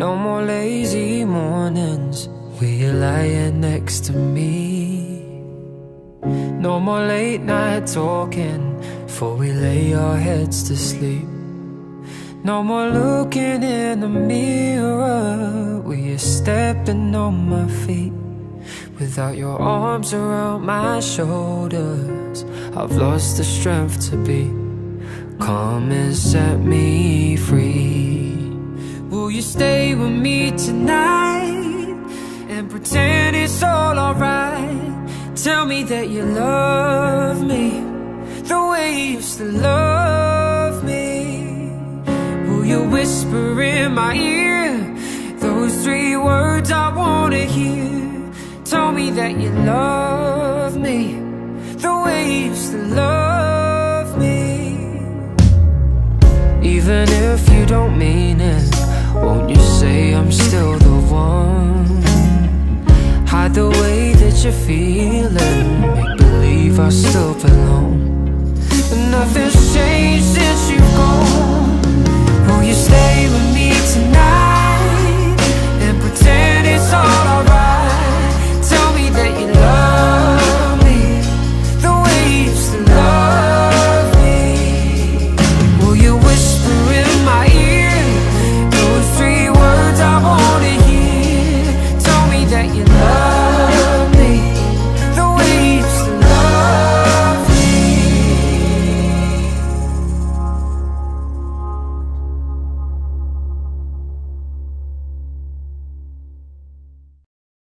No more lazy mornings, will you lie next to me? No more late night talking, before we lay our heads to sleep. No more looking in the mirror, will you stepping on my feet? Without your arms around my shoulders, I've lost the strength to be. Come and set me free. Will you stay with me tonight and pretend it's all alright? Tell me that you love me the way you used to love me. Will you whisper in my ear those 3 words I wanna hear? Tell me that you love me the way you used to love me. Even if you don't mean it,